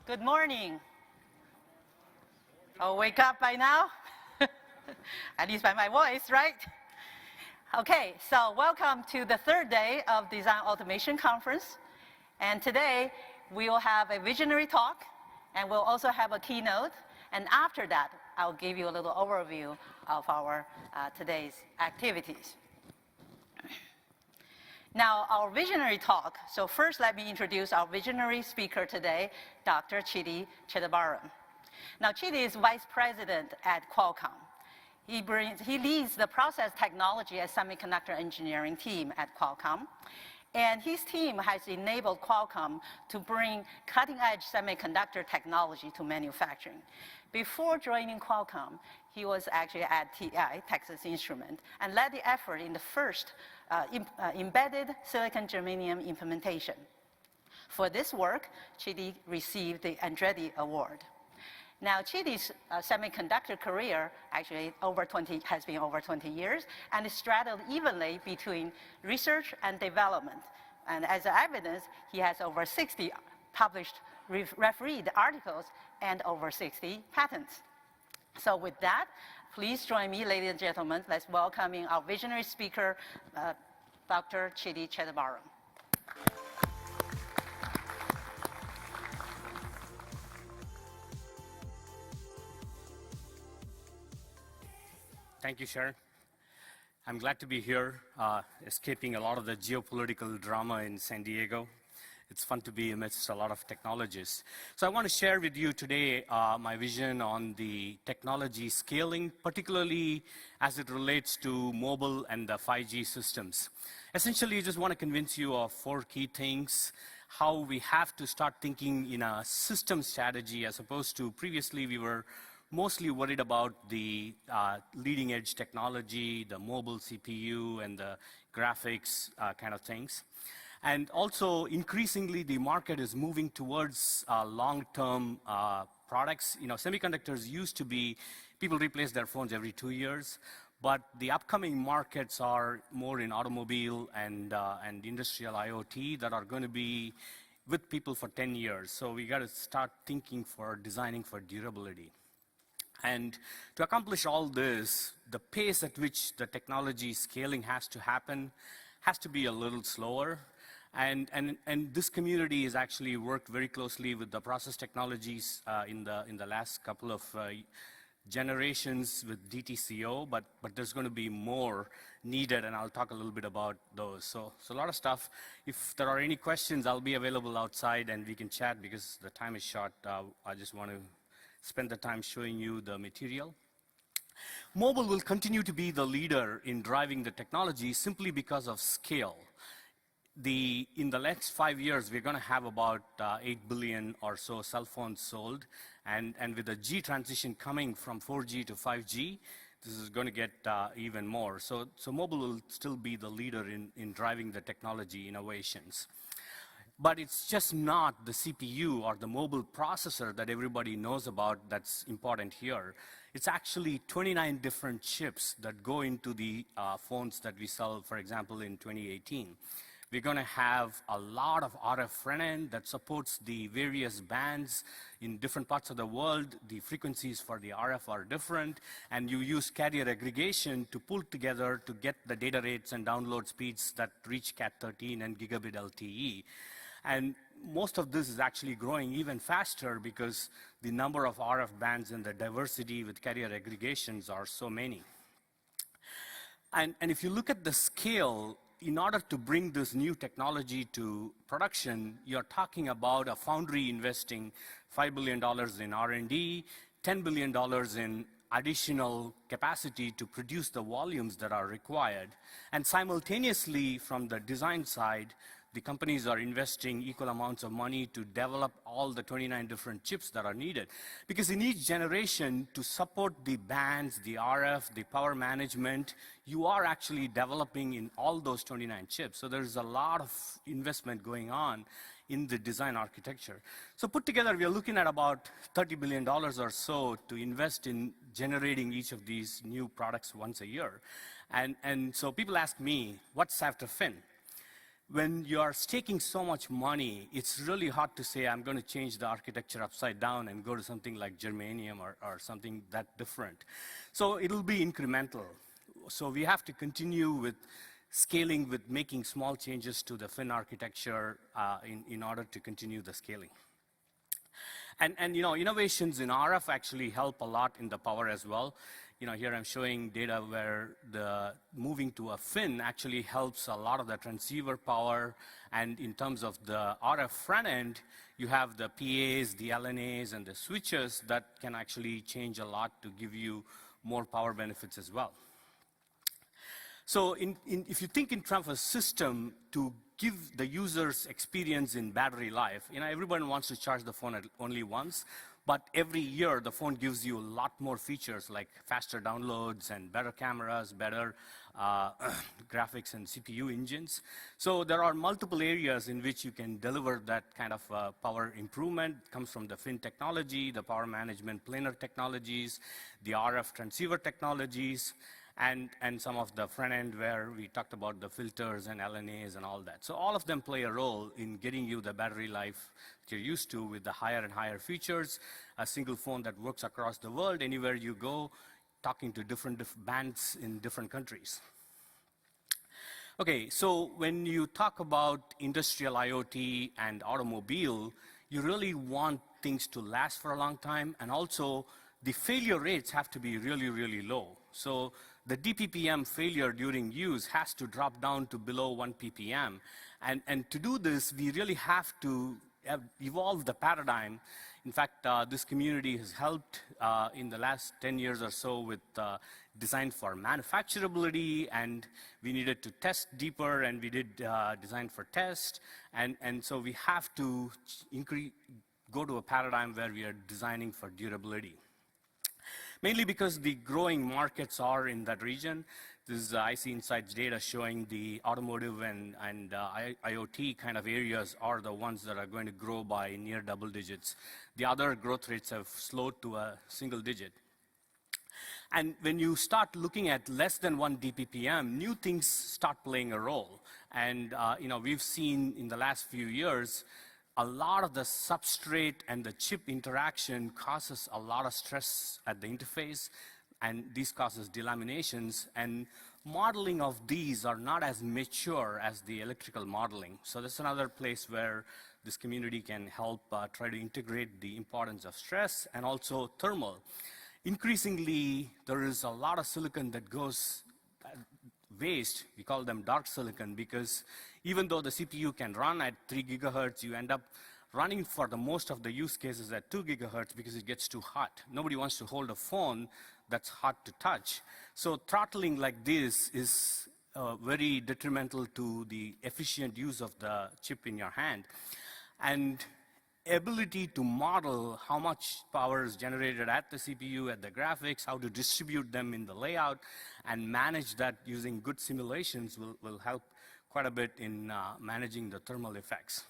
Good morning. Oh, wake up by now? At least by my voice, right? Okay, so welcome to the third day of Design Automation Conference. And today, we will have a visionary talk, and we'll also have a keynote. And after that, I'll give you a little overview of our today's activities. Now, our visionary talk. So first, let me introduce our visionary speaker today, Dr. Chidi Chidambaram. Now, Chidi is Vice President at Qualcomm. He leads the process technology and semiconductor engineering team at Qualcomm. And his team has enabled Qualcomm to bring cutting-edge semiconductor technology to manufacturing. Before joining Qualcomm, he was actually at TI, Texas Instruments, and led the effort in the first embedded silicon germanium implementation. For this work, Chidi received the Andretti Award. Now, Chidi's semiconductor career actually has been over 20 years, and is straddled evenly between research and development. And as evidence, he has over 60 published refereed articles and over 60 patents. So with that, please join me, ladies and gentlemen. Let's welcome our visionary speaker, Dr. Chidi Chidambaram. Thank you, Sharon. I'm glad to be here, escaping a lot of the geopolitical drama in San Diego. It's fun to be amidst a lot of technologists. So I want to share with you today my vision on the technology scaling, particularly as it relates to mobile and the 5G systems. Essentially, I just want to convince you of 4 key things: how we have to start thinking in a system strategy, as opposed to previously we were mostly worried about the leading edge technology, the mobile CPU and the graphics kind of things. And also, increasingly, the market is moving towards long-term products. You know, semiconductors used to be, people replace their phones every 2 years, but the upcoming markets are more in automobile and industrial IoT that are going to be with people for 10 years. So we got to start thinking for designing for durability. And to accomplish all this, the pace at which the technology scaling has to happen has to be a little slower. And this community has actually worked very closely with the process technologies in the last couple of generations with DTCO, but there's going to be more needed, and I'll talk a little bit about those. So a lot of stuff. If there are any questions, I'll be available outside and we can chat because the time is short. I just want to spend the time showing you the material. Mobile will continue to be the leader in driving the technology simply because of scale. In the next 5 years, we're going to have about 8 billion or so cell phones sold. And with the G transition coming from 4G to 5G, this is going to get even more. So mobile will still be the leader in driving the technology innovations. But it's just not the CPU or the mobile processor that everybody knows about that's important here. It's actually 29 different chips that go into the phones that we sell, for example, in 2018. We're going to have a lot of RF front-end that supports the various bands in different parts of the world. The frequencies for the RF are different, and you use carrier aggregation to pull together to get the data rates and download speeds that reach Cat13 and gigabit LTE. And most of this is actually growing even faster because the number of RF bands and the diversity with carrier aggregations are so many. And if you look at the scale, in order to bring this new technology to production, you're talking about a foundry investing $5 billion in R&D, $10 billion in additional capacity to produce the volumes that are required. And simultaneously, from the design side, the companies are investing equal amounts of money to develop all the 29 different chips that are needed. Because in each generation, to support the bands, the RF, the power management, you are actually developing in all those 29 chips. So there's a lot of investment going on in the design architecture. So put together, we are looking at about $30 billion or so to invest in generating each of these new products once a year. And so people ask me, what's after Fin? when you are staking so much money, it's really hard to say, I'm going to change the architecture upside down and go to something like germanium or something that different. So it'll be incremental. So we have to continue with scaling, with making small changes to the fin architecture in order to continue the scaling. And innovations in RF actually help a lot in the power as well. Here I'm showing data where the moving to a fin actually helps a lot of the transceiver power. And in terms of the RF front end, you have the PAs, the LNAs, and the switches that can actually change a lot to give you more power benefits as well. So if you think in terms of a system to give the user's experience in battery life, everyone wants to charge the phone only once, but every year the phone gives you a lot more features like faster downloads and better cameras, better graphics and CPU engines. So there are multiple areas in which you can deliver that kind of power improvement. It comes from the fin technology, the power management planar technologies, the RF transceiver technologies, and some of the front end where we talked about the filters and LNAs and all that. So all of them play a role in getting you the battery life that you're used to with the higher and higher features, a single phone that works across the world, anywhere you go, talking to different bands in different countries. Okay, so when you talk about industrial IoT and automobile, you really want things to last for a long time, and also the failure rates have to be really, really low. So the DPPM failure during use has to drop down to below 1 ppm. And to do this, we really have to evolve the paradigm. In fact, this community has helped in the last 10 years or so with design for manufacturability, and we needed to test deeper, and we did design for test. And so we have to go to a paradigm where we are designing for durability. Mainly because the growing markets are in that region. This is IC Insights data showing the automotive and IoT kind of areas are the ones that are going to grow by near double digits. The other growth rates have slowed to a single digit. And when you start looking at less than 1 DPPM, new things start playing a role. And we've seen in the last few years, a lot of the substrate and the chip interaction causes a lot of stress at the interface, and this causes delaminations, and modeling of these are not as mature as the electrical modeling. So that's another place where this community can help try to integrate the importance of stress and also thermal. Increasingly, there is a lot of silicon that goes waste. We call them dark silicon, because even though the CPU can run at 3 gigahertz, you end up running for the most of the use cases at 2 gigahertz because it gets too hot. Nobody wants to hold a phone that's hot to touch. So throttling like this is very detrimental to the efficient use of the chip in your hand. And ability to model how much power is generated at the CPU, at the graphics, how to distribute them in the layout, and manage that using good simulations will help quite a bit in managing the thermal effects.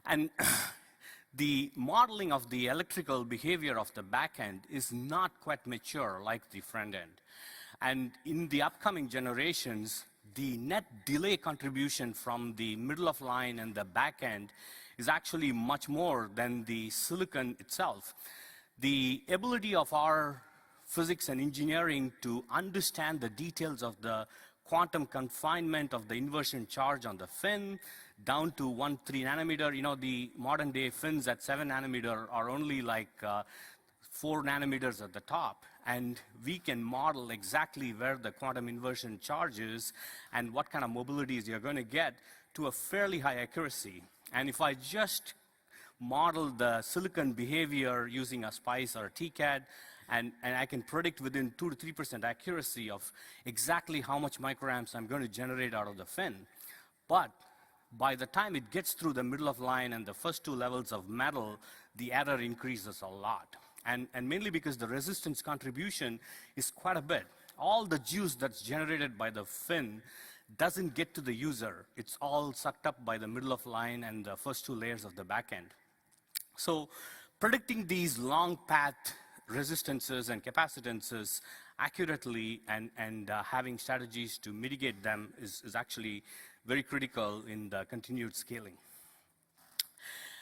And the modeling of the electrical behavior of the back end is not quite mature like the front end. And in the upcoming generations, the net delay contribution from the middle of line and the back end is actually much more than the silicon itself. The ability of our physics and engineering to understand the details of the quantum confinement of the inversion charge on the fin down to 1-3 nanometer. The modern day fins at 7 nanometer are only like 4 nanometers at the top. And we can model exactly where the quantum inversion charge is and what kind of mobilities you're going to get to a fairly high accuracy. And if I just model the silicon behavior using a SPICE or a TCAD, and I can predict within 2 to 3% accuracy of exactly how much microamps I'm going to generate out of the fin. But by the time it gets through the middle of line and the first 2 levels of metal, the error increases a lot. And mainly because the resistance contribution is quite a bit. All the juice that's generated by the fin doesn't get to the user. It's all sucked up by the middle of line and the first 2 layers of the back end. So predicting these long path resistances and capacitances accurately and having strategies to mitigate them is actually very critical in the continued scaling.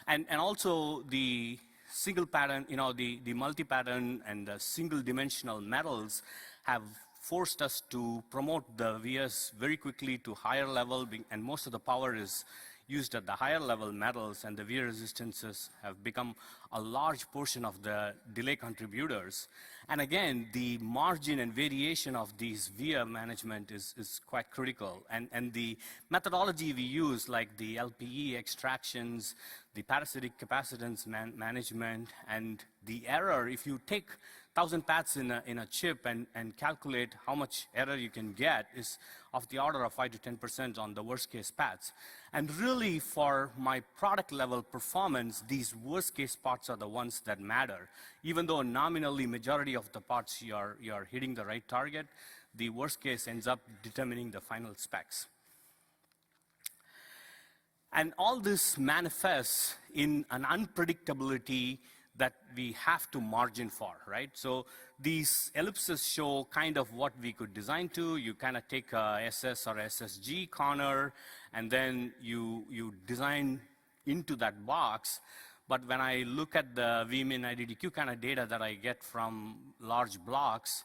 And also the single pattern, the multi-pattern and the single-dimensional metals have forced us to promote the vias very quickly to higher level, and most of the power is used at the higher level metals, and the via resistances have become a large portion of the delay contributors. And again, the margin and variation of these via management is quite critical. And the methodology we use, like the LPE extractions, the parasitic capacitance management, and the error, if you take 1,000 paths in a chip and calculate how much error you can get, is of the order of 5 to 10% on the worst case paths. And really, for my product level performance, these worst case parts are the ones that matter. Even though nominally majority of the parts you're hitting the right target, the worst case ends up determining the final specs. And all this manifests in an unpredictability that we have to margin for, right? So these ellipses show kind of what we could design to. You kind of take a SS or SSG corner, and then you design into that box. But when I look at the VMIN IDDQ kind of data that I get from large blocks,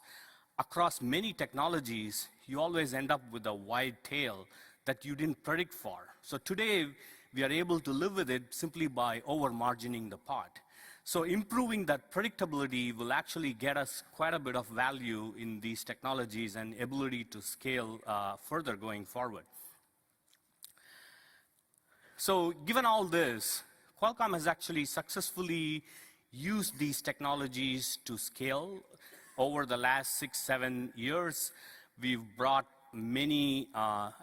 across many technologies, you always end up with a wide tail that you didn't predict for. So today, we are able to live with it simply by over-margining the part. So improving that predictability will actually get us quite a bit of value in these technologies and ability to scale further going forward. So given all this, Qualcomm has actually successfully used these technologies to scale over the last 6-7 years. We've brought many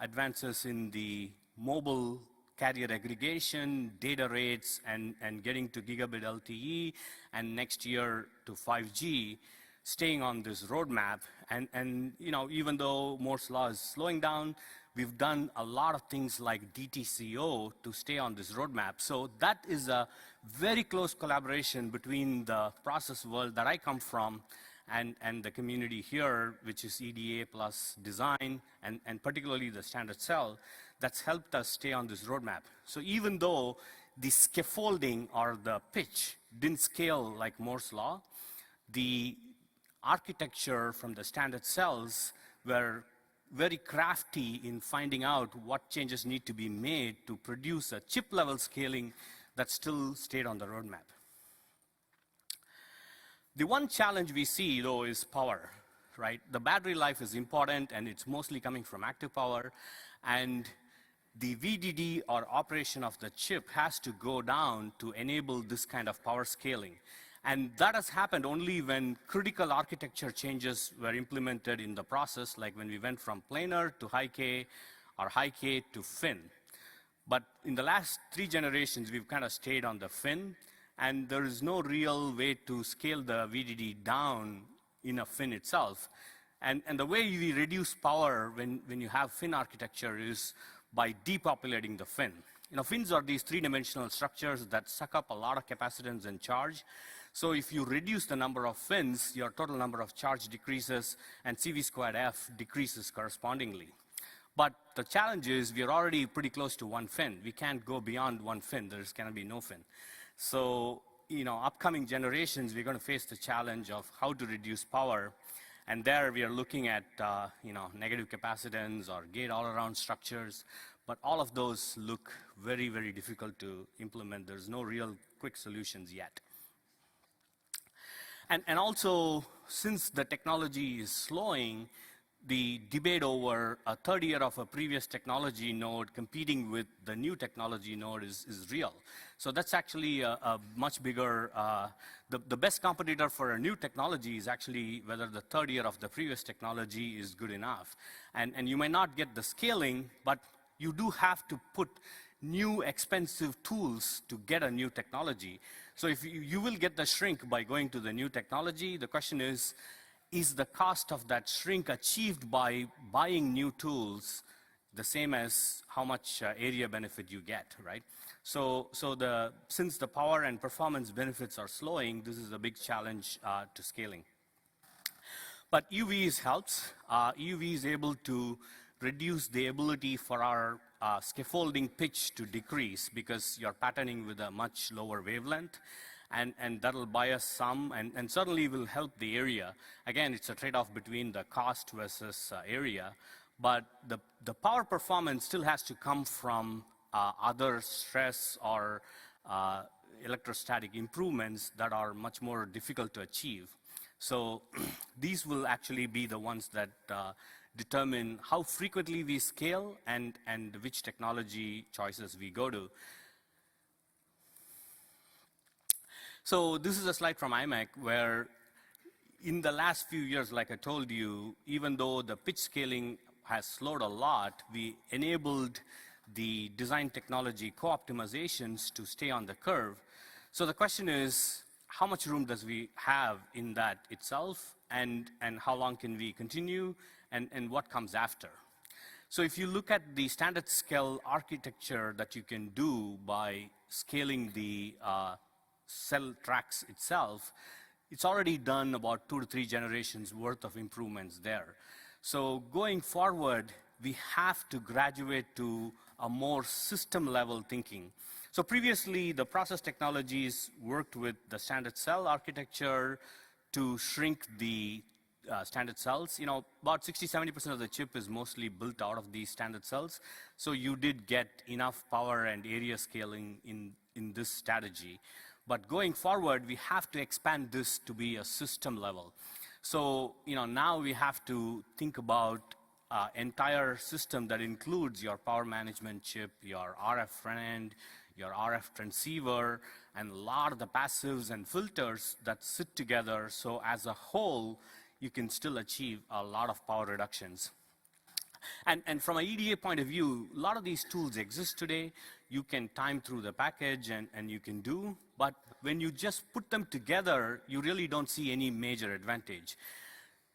advances in the mobile carrier aggregation, data rates, and getting to gigabit LTE, and next year to 5G, staying on this roadmap. And even though Moore's law is slowing down, we've done a lot of things like DTCO to stay on this roadmap. So that is a very close collaboration between the process world that I come from and the community here, which is EDA plus design, and particularly the standard cell, that's helped us stay on this roadmap. So even though the scaffolding or the pitch didn't scale like Moore's law, the architecture from the standard cells were very crafty in finding out what changes need to be made to produce a chip-level scaling that still stayed on the roadmap. The one challenge we see, though, is power, right? The battery life is important, and it's mostly coming from active power, and the VDD or operation of the chip has to go down to enable this kind of power scaling. And that has happened only when critical architecture changes were implemented in the process, like when we went from planar to high-K or high-K to FIN. But in the last 3 generations, we've kind of stayed on the FIN, and there is no real way to scale the VDD down in a FIN itself. And the way we reduce power when you have FIN architecture is by depopulating the FIN. FINs are these 3-dimensional structures that suck up a lot of capacitance and charge. So if you reduce the number of FINs, your total number of charge decreases, and CV squared F decreases correspondingly. But the challenge is we're already pretty close to 1 FIN. We can't go beyond 1 FIN. There's going to be no FIN. So, upcoming generations, we're going to face the challenge of how to reduce power. And there we are looking at, negative capacitance or gate-all-around structures. But all of those look very, very difficult to implement. There's no real quick solutions yet. And also, since the technology is slowing, the debate over a third year of a previous technology node competing with the new technology node is real. So that's actually a much bigger, the best competitor for a new technology is actually whether the third year of the previous technology is good enough. And you may not get the scaling, but you do have to put new expensive tools to get a new technology. So if you will get the shrink by going to the new technology, the question is the cost of that shrink achieved by buying new tools the same as how much area benefit you get, right? So since the power and performance benefits are slowing, this is a big challenge to scaling. But EUVs helps. EUV is able to reduce the ability for our scaffolding pitch to decrease because you're patterning with a much lower wavelength. And that'll buy us some, and certainly will help the area. Again, it's a trade-off between the cost versus area, but the power performance still has to come from other stress or electrostatic improvements that are much more difficult to achieve. So these will actually be the ones that determine how frequently we scale and which technology choices we go to. So this is a slide from IMEC where in the last few years, like I told you, even though the pitch scaling has slowed a lot, we enabled the design technology co-optimizations to stay on the curve. So the question is, how much room does we have in that itself, and how long can we continue, and what comes after? So if you look at the standard scale architecture that you can do by scaling the cell tracks itself, it's already done about 2 to 3 generations worth of improvements there. So going forward, we have to graduate to a more system level thinking. So previously, the process technologies worked with the standard cell architecture to shrink the standard cells. You know, about 60–70% of the chip is mostly built out of these standard cells. So you did get enough power and area scaling in this strategy. But going forward, we have to expand this to be a system level. So, you know, now we have to think about entire system that includes your power management chip, your RF front end, your RF transceiver, and a lot of the passives and filters that sit together. So as a whole, you can still achieve a lot of power reductions. And from an EDA point of view, a lot of these tools exist today. You can time through the package and you can do, but when you just put them together, you really don't see any major advantage.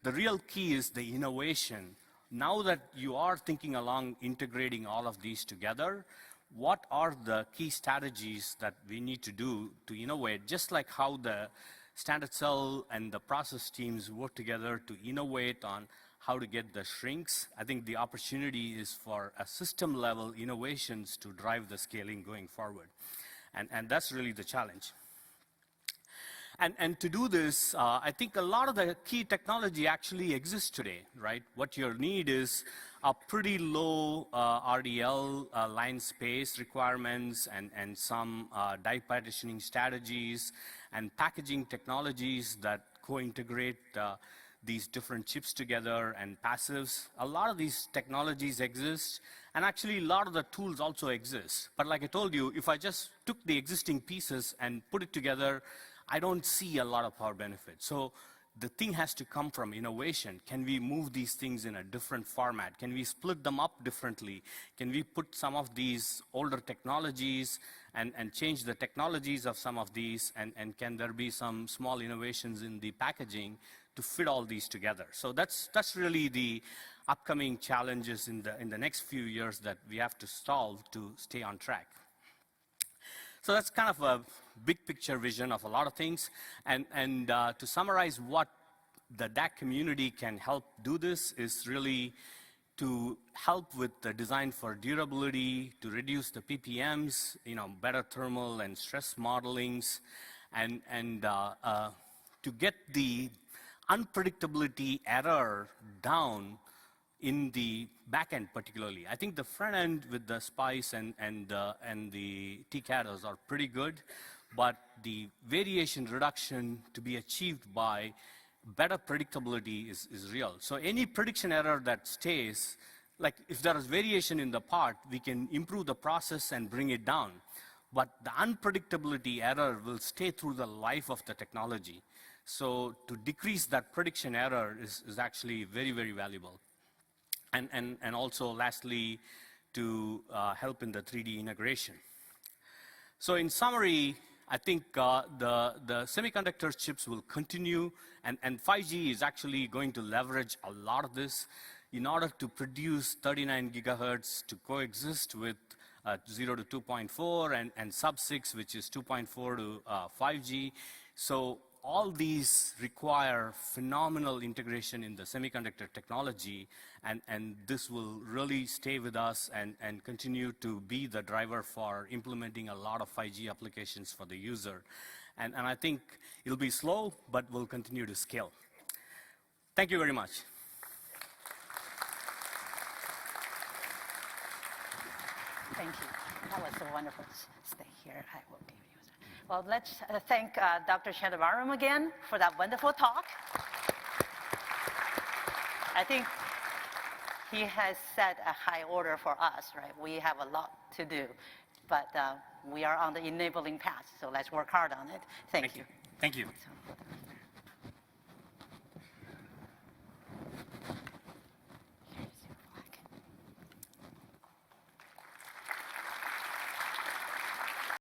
The real key is the innovation. Now that you are thinking along integrating all of these together, what are the key strategies that we need to do to innovate, just like how the standard cell and the process teams work together to innovate on how to get the shrinks. I think the opportunity is for a system level innovations to drive the scaling going forward. And that's really the challenge. And to do this, I think a lot of the key technology actually exists today, right? What you'll need is a pretty low RDL line space requirements and some die partitioning strategies and packaging technologies that co-integrate these different chips together and passives. A lot of these technologies exist, and actually a lot of the tools also exist. But like I told you, if I just took the existing pieces and put it together, I don't see a lot of power benefit. So the thing has to come from innovation. Can we move these things in a different format? Can we split them up differently? Can we put some of these older technologies and change the technologies of some of these? And can there be some small innovations in the packaging to fit all these together? So that's really the upcoming challenges in the next few years that we have to solve to stay on track. So that's kind of a big picture vision of a lot of things. And to summarize what the DAC community can help do this is really to help with the design for durability, to reduce the PPMs, better thermal and stress modelings, and to get the unpredictability error down in the back end particularly. I think the front end with the SPICE and the TCADs are pretty good, but the variation reduction to be achieved by better predictability is real. So any prediction error that stays, like if there is variation in the part, we can improve the process and bring it down. But the unpredictability error will stay through the life of the technology. So to decrease that prediction error is actually very, very valuable. And also, lastly, to help in the 3D integration. So in summary, I think the semiconductor chips will continue, and 5G is actually going to leverage a lot of this in order to produce 39 gigahertz to coexist with 0 to 2.4 and sub-6, which is 2.4 to 5G. So all these require phenomenal integration in the semiconductor technology, and this will really stay with us and continue to be the driver for implementing a lot of 5G applications for the user. And I think it'll be slow, but will continue to scale. Thank you very much. Thank you. That was a wonderful. Stay here. I will give you. Well, let's thank Dr. Cheddabaram again for that wonderful talk. I think he has set a high order for us, right? We have a lot to do, but we are on the enabling path, so let's work hard on it. Thank you. Thank you. So,